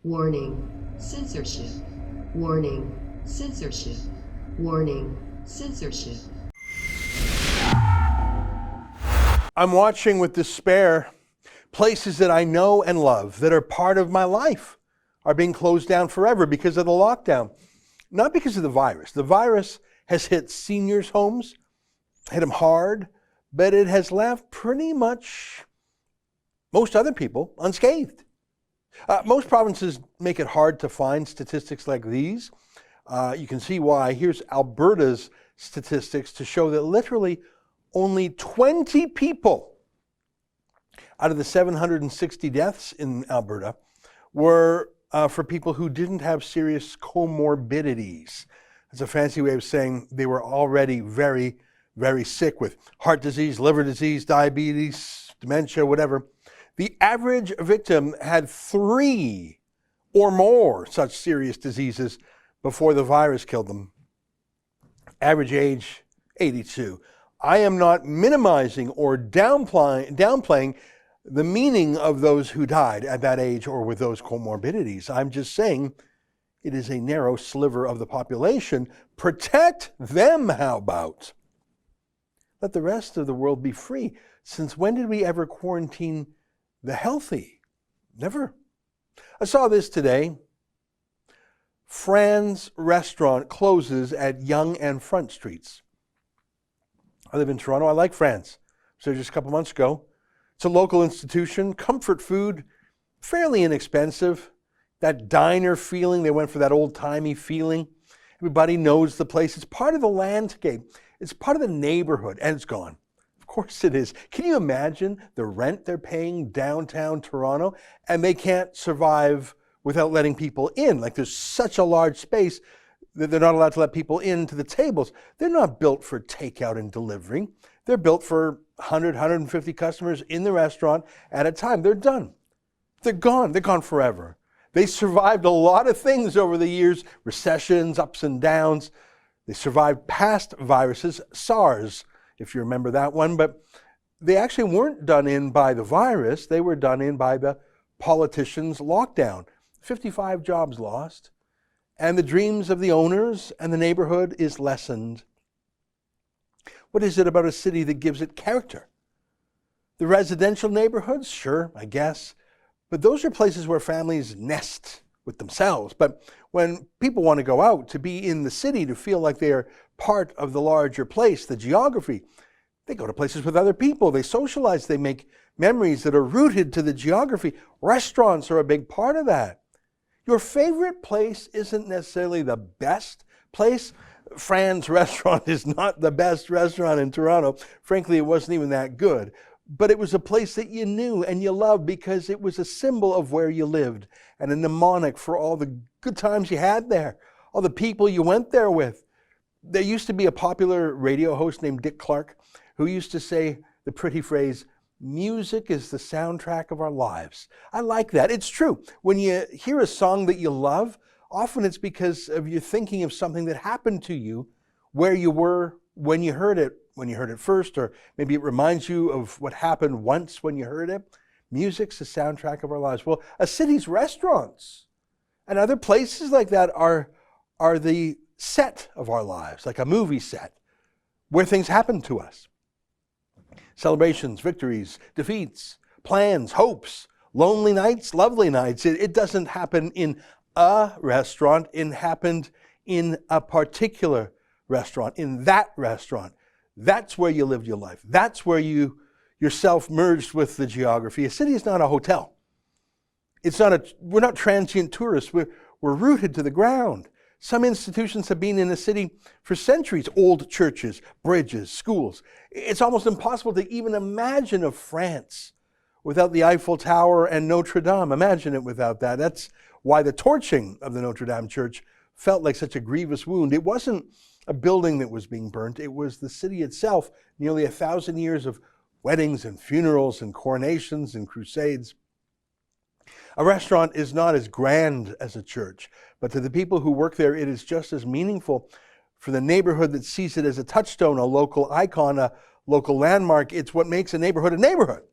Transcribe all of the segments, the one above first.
Warning, censorship. Warning, censorship. Warning, censorship. I'm watching with despair places that I know and love that are part of my life are being closed down forever because of the lockdown. Not because of the virus. The virus has hit seniors' homes, hit them hard, but it has left pretty much most other people unscathed. Most provinces make it hard to find statistics like these. You can see why. Here's Alberta's statistics to show that literally only 20 people out of the 760 deaths in Alberta were for people who didn't have serious comorbidities. That's a fancy way of saying they were already very, very sick with heart disease, liver disease, diabetes, dementia, whatever. The average victim had 3 or more such serious diseases before the virus killed them. Average age, 82. I am not minimizing or downplaying the meaning of those who died at that age or with those comorbidities. I'm just saying it is a narrow sliver of the population. Protect them, how about? Let the rest of the world be free. Since when did we ever quarantine the healthy? Never. I saw this today. Fran's restaurant closes at Yonge and Front Streets. I live in Toronto. I like Fran's. So just a couple months ago. It's a local institution, comfort food, fairly inexpensive. That diner feeling, they went for that old-timey feeling. Everybody knows the place. It's part of the landscape. It's part of the neighborhood, and it's gone. Of course it is. Can you imagine the rent they're paying downtown Toronto? And they can't survive without letting people in. Like there's such a large space that they're not allowed to let people into the tables. They're not built for takeout and delivery. They're built for 100, 150 customers in the restaurant at a time. They're done. They're gone. They're gone forever. They survived a lot of things over the years, recessions, ups and downs. They survived past viruses, SARS, if you remember that one, but they actually weren't done in by the virus. They were done in by the politicians' lockdown. 55 jobs lost, and the dreams of the owners and the neighborhood is lessened. What is it about a city that gives it character? The residential neighborhoods, sure, I guess, but those are places where families nest with themselves. But when people want to go out, to be in the city, to feel like they are part of the larger place, the geography, they go to places with other people, they socialize, they make memories that are rooted to the geography. Restaurants are a big part of that. Your favorite place isn't necessarily the best place. Fran's restaurant is not the best restaurant in Toronto. Frankly, it wasn't even that good. But it was a place that you knew and you loved because it was a symbol of where you lived and a mnemonic for all the good times you had there, all the people you went there with. There used to be a popular radio host named Dick Clark who used to say the pretty phrase, "Music is the soundtrack of our lives." I like that. It's true. When you hear a song that you love, often it's because of you thinking of something that happened to you where you were when you heard it first, or maybe it reminds you of what happened once when you heard it. Music's the soundtrack of our lives. Well, a city's restaurants and other places like that are the set of our lives, like a movie set, where things happen to us. Celebrations, victories, defeats, plans, hopes, lonely nights, lovely nights. It doesn't happen in a restaurant. It happened in a particular restaurant, in that restaurant. That's where you lived your life. That's where you yourself merged with the geography. A city is not a hotel. We're not transient tourists. We're rooted to the ground. Some institutions have been in the city for centuries. Old churches, bridges, schools. It's almost impossible to even imagine of France without the Eiffel Tower and Notre Dame. Imagine it without that. That's why the torching of the Notre Dame church felt like such a grievous wound. It wasn't a building that was being burnt. It was the city itself, nearly 1,000 years of weddings and funerals and coronations and crusades. A restaurant is not as grand as a church, but to the people who work there, it is just as meaningful. For the neighborhood that sees it as a touchstone, a local icon, a local landmark, it's what makes a neighborhood a neighborhood.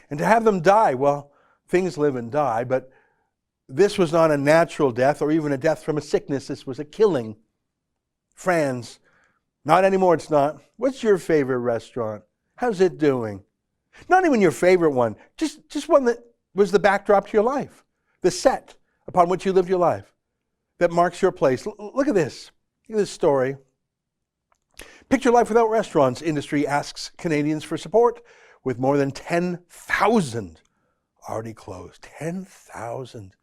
And to have them die, well, things live and die, but This was not a natural death or even a death from a sickness. This was a killing. Fran's, not anymore, it's not. What's your favorite restaurant? How's it doing? Not even your favorite one, just one that was the backdrop to your life, the set upon which you lived your life, that marks your place. Look at this. Look at this story. Picture Life Without Restaurants industry asks Canadians for support, with more than 10,000 already closed. 10,000.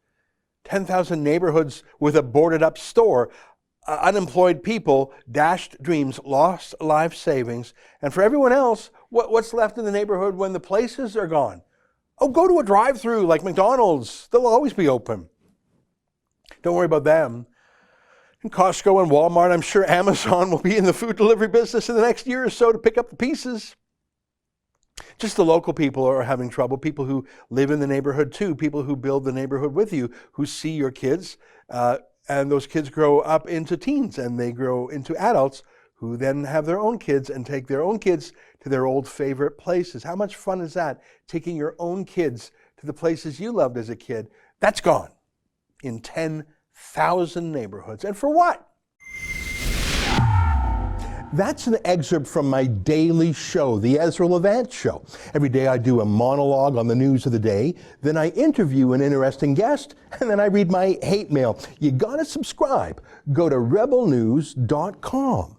10,000 neighborhoods with a boarded up store. Unemployed people, dashed dreams, lost life savings. And for everyone else, what's left in the neighborhood when the places are gone? Oh, go to a drive-through like McDonald's. They'll always be open. Don't worry about them. And Costco and Walmart, I'm sure Amazon will be in the food delivery business in the next year or so to pick up the pieces. Just the local people are having trouble, people who live in the neighborhood too, people who build the neighborhood with you, who see your kids, and those kids grow up into teens and they grow into adults who then have their own kids and take their own kids to their old favorite places. How much fun is that? Taking your own kids to the places you loved as a kid. That's gone in 10,000 neighborhoods. And for what? That's an excerpt from my daily show, the Ezra Levant Show. Every day I do a monologue on the news of the day, then I interview an interesting guest, and then I read my hate mail. You gotta subscribe. Go to rebelnews.com.